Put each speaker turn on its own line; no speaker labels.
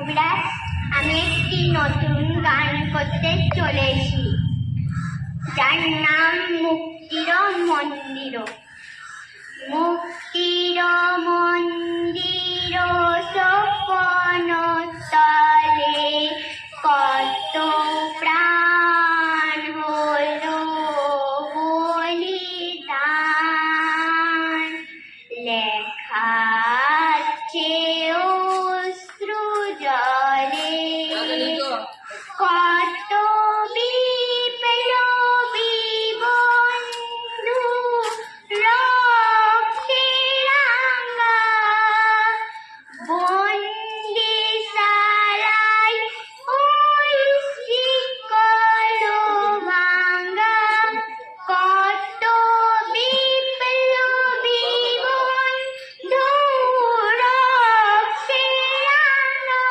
বন্ধুরা, আমি একটি নতুন গান করতে চলেছি, যার নাম মুক্তির মন্দির। মুক্তির মন্দির স্বপন